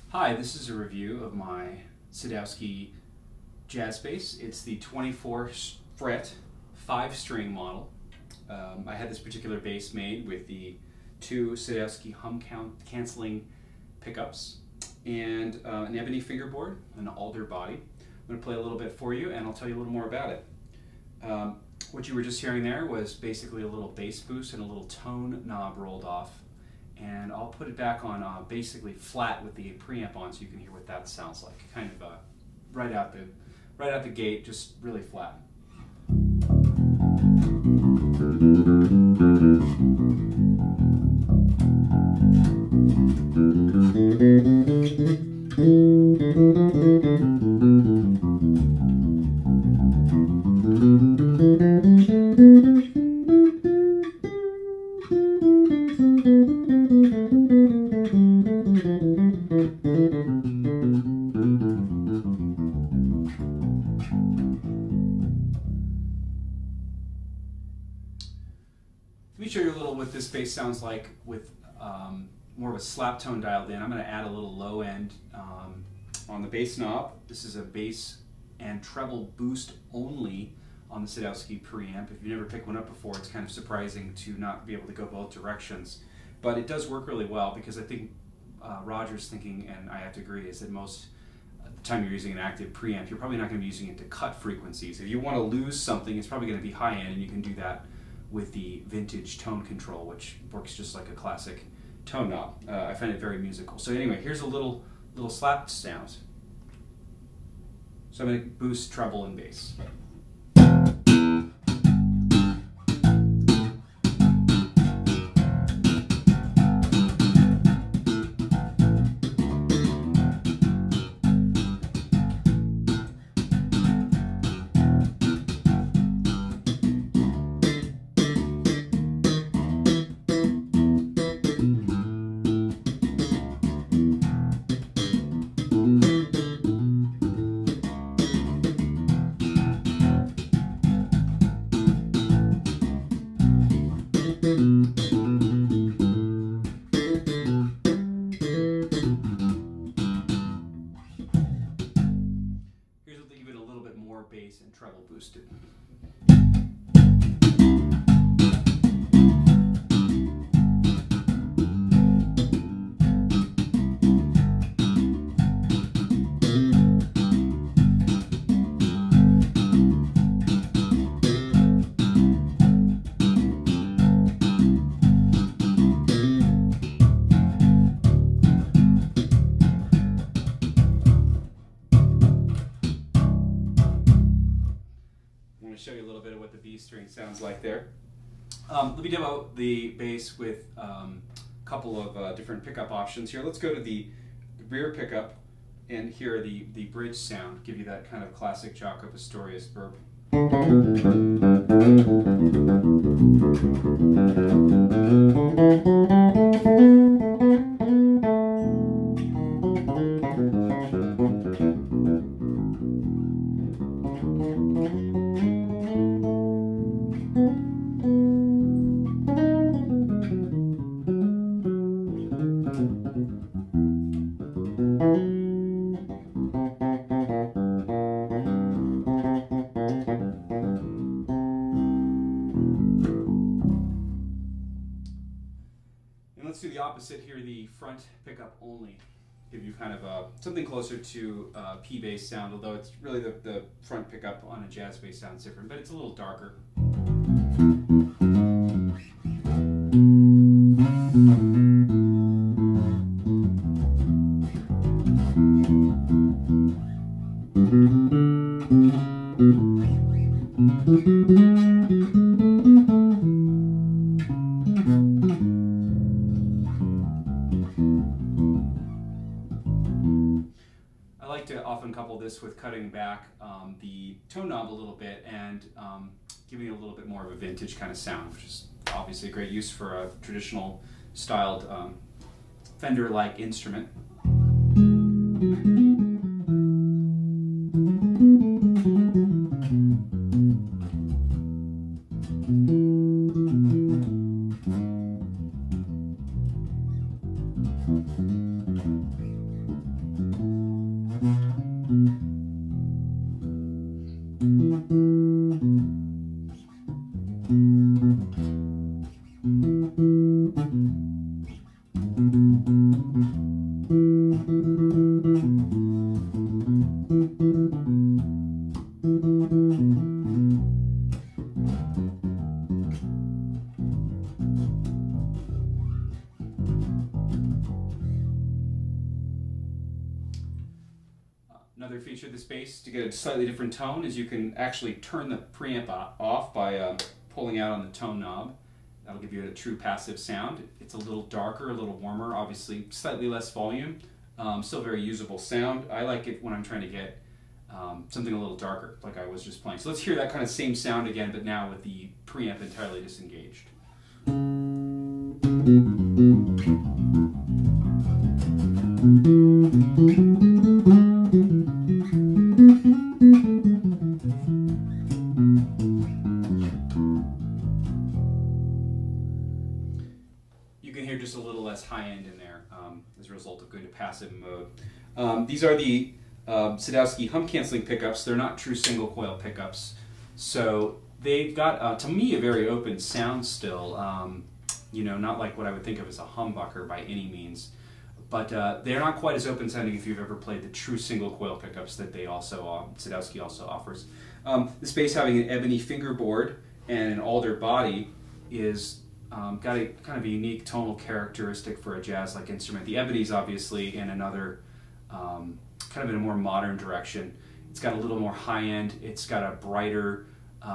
Hi, this is a review of my Sadowsky Jazz bass. It's the 24 fret 5-string model. I had this particular bass made with the 2 Sadowsky Hum canceling pickups and an ebony fingerboard, an alder body. I'm going to play a little bit for you and I'll tell you a little more about it. What you were just hearing there was basically a little bass boost and a little tone knob rolled off. And I'll put it back on basically flat with the preamp on so you can hear what that sounds like. Kind of right out the gate, just really flat. Let me show you a little what this bass sounds like with more of a slap tone dialed in. I'm going to add a little low end on the bass knob. This is a bass and treble boost only on the Sadowsky preamp. If you've never picked one up before, it's kind of surprising to not be able to go both directions. But it does work really well because I think Roger's thinking, and I have to agree, is that most of the time you're using an active preamp, you're probably not going to be using it to cut frequencies. If you want to lose something, it's probably going to be high end, and you can do that with the vintage tone control, which works just like a classic tone knob. I find it very musical. So anyway, here's a little slap sound. So I'm going to boost treble and bass. Bass and treble boosted. Show you a little bit of what the B string sounds like there. Let me demo the bass with a couple of different pickup options here. Let's go to the rear pickup and hear the bridge sound, give you that kind of classic Jaco Pastorius burp. Let's do the opposite here, the front pickup only. Give you kind of something closer to P bass sound, although it's really the front pickup on a jazz bass sounds different, but it's a little darker. I like to often couple this with cutting back the tone knob a little bit and giving it a little bit more of a vintage kind of sound, which is obviously a great use for a traditional styled Fender-like instrument. Another feature of this bass to get a slightly different tone is you can actually turn the preamp off by pulling out on the tone knob. That'll give you a true passive sound. It's a little darker, a little warmer, obviously slightly less volume, still very usable sound. I like it when I'm trying to get something a little darker, like I was just playing. So let's hear that kind of same sound again, but now with the preamp entirely disengaged. You can hear just a little less high end in there as a result of going to passive mode. These are the Sadowsky Hum canceling pickups. They're not true single coil pickups, so they've got, to me, a very open sound still. You know, not like what I would think of as a humbucker by any means, but they're not quite as open sounding if you've ever played the true single coil pickups that they also Sadowsky also offers. This bass, having an ebony fingerboard and an alder body, is got a kind of a unique tonal characteristic for a jazz-like instrument. The ebony's obviously in another kind of in a more modern direction. It's got a little more high end. It's got a brighter,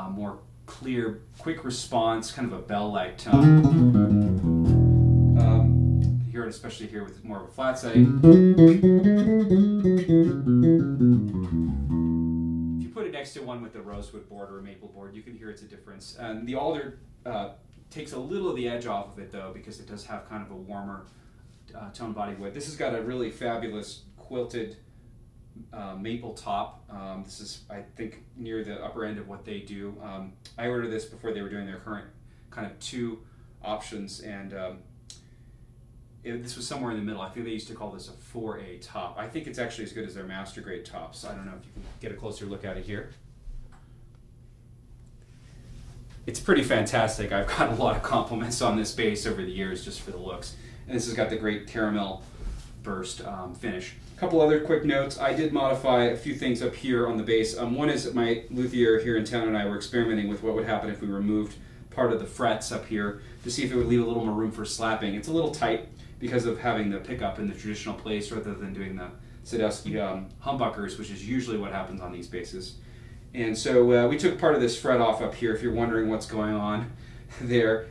more clear, quick response, kind of a bell-like tone. You hear it especially here with more of a flat setting. If you put it next to one with a rosewood board or a maple board, you can hear it's a difference. And the alder takes a little of the edge off of it though, because it does have kind of a warmer tone body wood. This has got a really fabulous quilted maple top. This is, I think, near the upper end of what they do. I ordered this before they were doing their current kind of 2 options, and this was somewhere in the middle. I think they used to call this a 4A top. I think it's actually as good as their master grade tops. I don't know if you can get a closer look at it here. It's pretty fantastic. I've got a lot of compliments on this bass over the years just for the looks. And this has got the great caramel burst finish. A couple other quick notes. I did modify a few things up here on the bass. One is that my luthier here in town and I were experimenting with what would happen if we removed part of the frets up here to see if it would leave a little more room for slapping. It's a little tight because of having the pickup in the traditional place rather than doing the Sadowsky humbuckers, which is usually what happens on these basses. And so we took part of this fret off up here, if you're wondering what's going on there.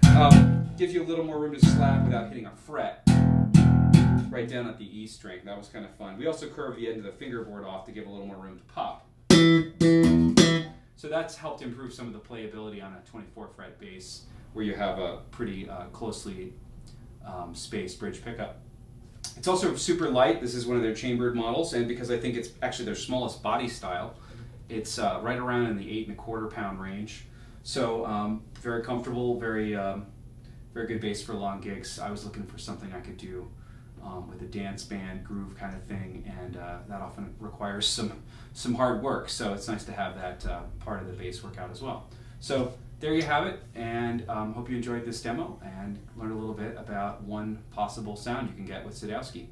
Gives you a little more room to slap without hitting a fret right down at the E string. That was kind of fun. We also curved the end of the fingerboard off to give a little more room to pop. So that's helped improve some of the playability on a 24 fret bass where you have a pretty closely spaced bridge pickup. It's also super light. This is one of their chambered models, and because I think it's actually their smallest body style, it's right around in the 8¼ pound range. So very comfortable, very good bass for long gigs. I was looking for something I could do with a dance band groove kind of thing, and that often requires some hard work. So it's nice to have that part of the bass work out as well. So there you have it, and hope you enjoyed this demo and learned a little bit about one possible sound you can get with Sadowsky.